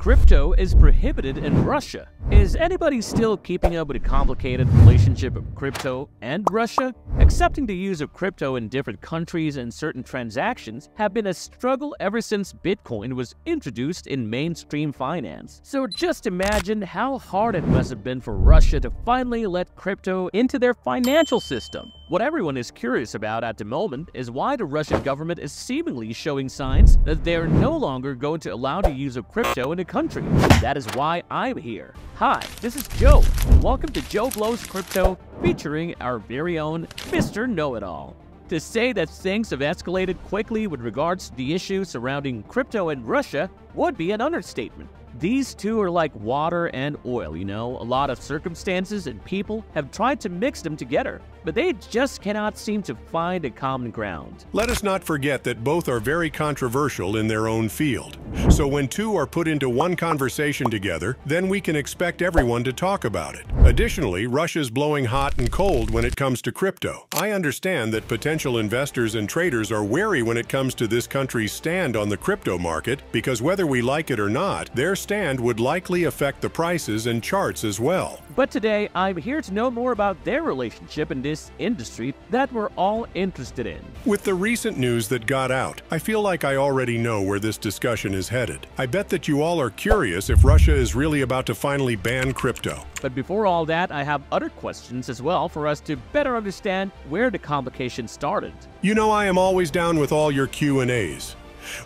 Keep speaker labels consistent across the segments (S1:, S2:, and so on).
S1: Crypto is prohibited in Russia. Is anybody still keeping up with the complicated relationship of crypto and Russia? Accepting the use of crypto in different countries and certain transactions have been a struggle ever since Bitcoin was introduced in mainstream finance. So just imagine how hard it must have been for Russia to finally let crypto into their financial system. What everyone is curious about at the moment is why the Russian government is seemingly showing signs that they're no longer going to allow the use of crypto in the country. That is why I'm here. Hi, this is Joe. Welcome to Joe Blows Crypto, featuring our very own Mr. Know-It-All. To say that things have escalated quickly with regards to the issue surrounding crypto in Russia would be an understatement. These two are like water and oil, you know. A lot of circumstances and people have tried to mix them together, but they just cannot seem to find a common ground.
S2: Let us not forget that both are very controversial in their own field. So when two are put into one conversation together, then we can expect everyone to talk about it. Additionally, Russia's blowing hot and cold when it comes to crypto. I understand that potential investors and traders are wary when it comes to this country's stand on the crypto market, because whether we like it or not, their stand would likely affect the prices and charts as well.
S1: But today, I'm here to know more about their relationship in this industry that we're all interested in.
S2: With the recent news that got out, I feel like I already know where this discussion is headed. I bet that you all are curious if Russia is really about to finally ban crypto.
S1: But before all that, I have other questions as well for us to better understand where the complication started.
S2: You know, I am always down with all your Q&As.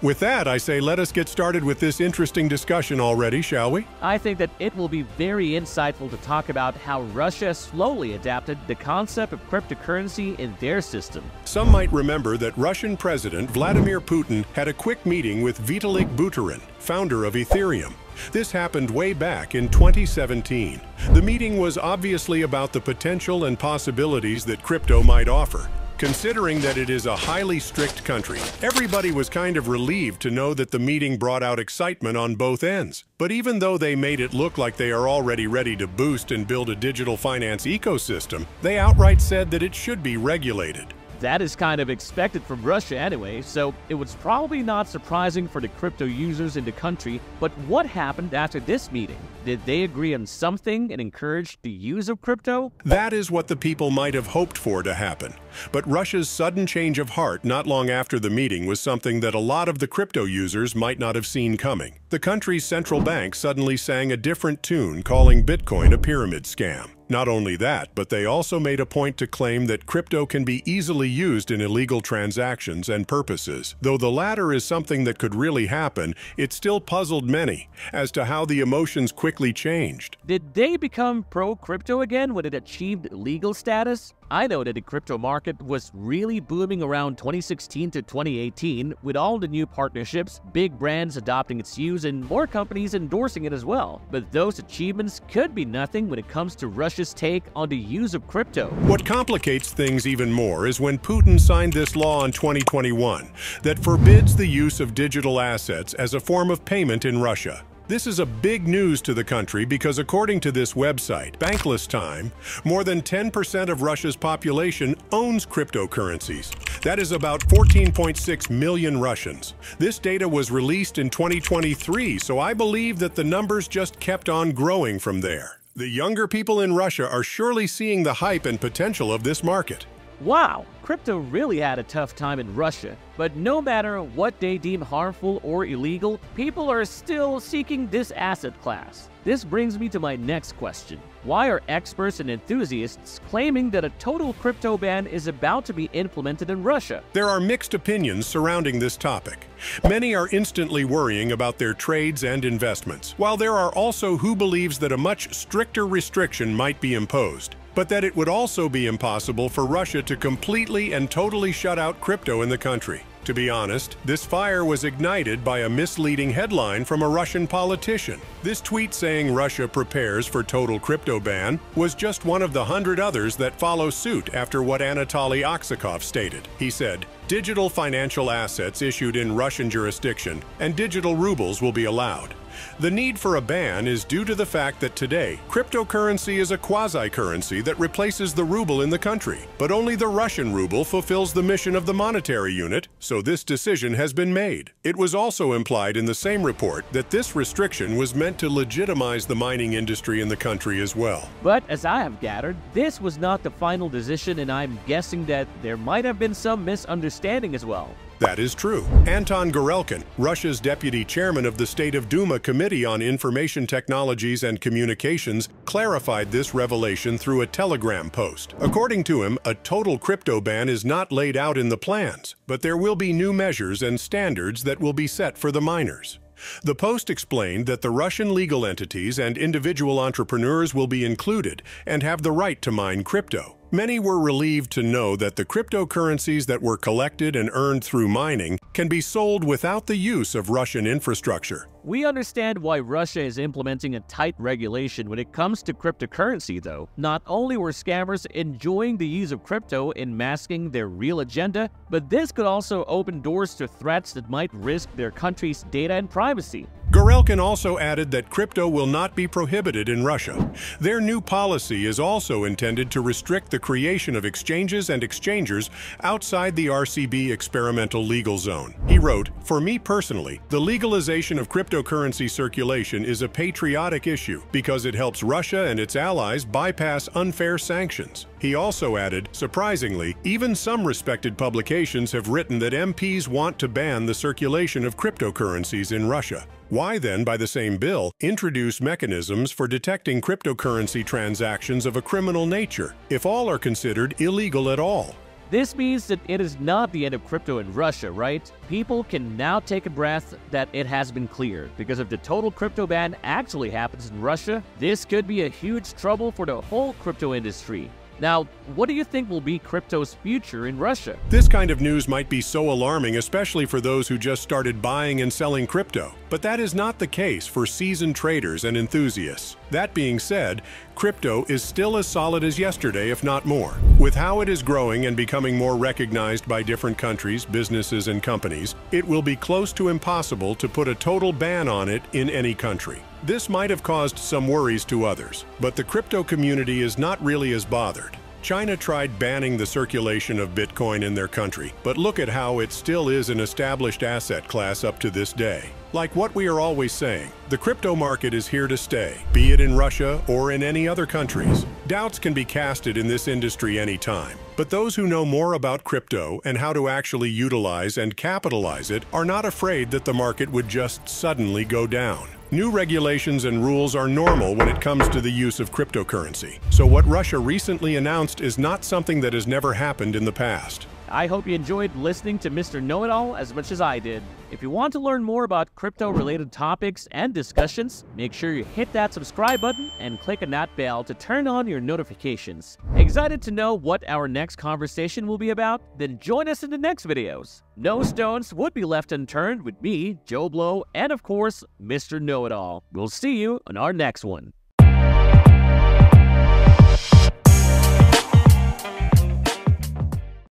S2: With that, I say let us get started with this interesting discussion already, shall we?
S1: I think that it will be very insightful to talk about how Russia slowly adapted the concept of cryptocurrency in their system.
S2: Some might remember that Russian President Vladimir Putin had a quick meeting with Vitalik Buterin, founder of Ethereum. This happened way back in 2017. The meeting was obviously about the potential and possibilities that crypto might offer. Considering that it is a highly strict country, everybody was kind of relieved to know that the meeting brought out excitement on both ends. But even though they made it look like they are already ready to boost and build a digital finance ecosystem, they outright said that it should be regulated.
S1: That is kind of expected from Russia anyway, so it was probably not surprising for the crypto users in the country. But what happened after this meeting? Did they agree on something and encourage the use of crypto?
S2: That is what the people might have hoped for to happen. But Russia's sudden change of heart not long after the meeting was something that a lot of the crypto users might not have seen coming. The country's central bank suddenly sang a different tune, calling Bitcoin a pyramid scam. Not only that, but they also made a point to claim that crypto can be easily used in illegal transactions and purposes. Though the latter is something that could really happen, it still puzzled many as to how the emotions quickly changed.
S1: Did they become pro-crypto again when it achieved legal status? I know that the crypto market was really booming around 2016 to 2018 with all the new partnerships, big brands adopting its use, and more companies endorsing it as well. But those achievements could be nothing when it comes to Russia's take on the use of crypto.
S2: What complicates things even more is when Putin signed this law in 2021 that forbids the use of digital assets as a form of payment in Russia. This is a big news to the country because according to this website, Bankless Time, more than 10% of Russia's population owns cryptocurrencies. That is about 14.6 million Russians. This data was released in 2023, so I believe that the numbers just kept on growing from there. The younger people in Russia are surely seeing the hype and potential of this market.
S1: Wow, crypto really had a tough time in Russia, but no matter what they deem harmful or illegal, people are still seeking this asset class. This brings me to my next question. Why are experts and enthusiasts claiming that a total crypto ban is about to be implemented in Russia?
S2: There are mixed opinions surrounding this topic. Many are instantly worrying about their trades and investments, while there are also who believes that a much stricter restriction might be imposed, but that it would also be impossible for Russia to completely and totally shut out crypto in the country. To be honest, this fire was ignited by a misleading headline from a Russian politician. This tweet saying Russia prepares for total crypto ban was just one of the 100 others that follow suit after what Anatoly Aksakov stated. He said, "Digital financial assets issued in Russian jurisdiction and digital rubles will be allowed. The need for a ban is due to the fact that today, cryptocurrency is a quasi-currency that replaces the ruble in the country, but only the Russian ruble fulfills the mission of the monetary unit, so this decision has been made. It was also implied in the same report that this restriction was meant to legitimize the mining industry in the country as well.
S1: But as I have gathered, this was not the final decision, and I'm guessing that there might have been some misunderstanding as well.
S2: That is true. Anton Gorelkin, Russia's deputy chairman of the State of Duma Committee on Information Technologies and Communications, clarified this revelation through a Telegram post. According to him, a total crypto ban is not laid out in the plans, but there will be new measures and standards that will be set for the miners. The post explained that the Russian legal entities and individual entrepreneurs will be included and have the right to mine crypto. Many were relieved to know that the cryptocurrencies that were collected and earned through mining can be sold without the use of Russian infrastructure.
S1: We understand why Russia is implementing a tight regulation when it comes to cryptocurrency, though. Not only were scammers enjoying the use of crypto in masking their real agenda, but this could also open doors to threats that might risk their country's data and privacy.
S2: Gorelkin also added that crypto will not be prohibited in Russia. Their new policy is also intended to restrict the creation of exchanges and exchangers outside the RCB experimental legal zone. He wrote, "For me personally, the legalization of cryptocurrency circulation is a patriotic issue because it helps Russia and its allies bypass unfair sanctions." He also added, surprisingly, even some respected publications have written that MPs want to ban the circulation of cryptocurrencies in Russia. Why then, by the same bill, introduce mechanisms for detecting cryptocurrency transactions of a criminal nature, if all are considered illegal at all?
S1: This means that it is not the end of crypto in Russia, right? People can now take a breath that it has been cleared, because if the total crypto ban actually happens in Russia, this could be a huge trouble for the whole crypto industry. Now, what do you think will be crypto's future in Russia?
S2: This kind of news might be so alarming, especially for those who just started buying and selling crypto. But that is not the case for seasoned traders and enthusiasts. That being said, crypto is still as solid as yesterday, if not more. With how it is growing and becoming more recognized by different countries, businesses, and companies, it will be close to impossible to put a total ban on it in any country. This might have caused some worries to others, but the crypto community is not really as bothered. China tried banning the circulation of Bitcoin in their country, but look at how it still is an established asset class up to this day. Like what we are always saying, the crypto market is here to stay, be it in Russia or in any other countries. Doubts can be casted in this industry anytime, but those who know more about crypto and how to actually utilize and capitalize it are not afraid that the market would just suddenly go down. New regulations and rules are normal when it comes to the use of cryptocurrency. So what Russia recently announced is not something that has never happened in the past.
S1: I hope you enjoyed listening to Mr. Know-It-All as much as I did. If you want to learn more about crypto-related topics and discussions, make sure you hit that subscribe button and click on that bell to turn on your notifications. Excited to know what our next conversation will be about? Then join us in the next videos. No stones would be left unturned with me, Joe Blow, and of course, Mr. Know-It-All. We'll see you on our next one.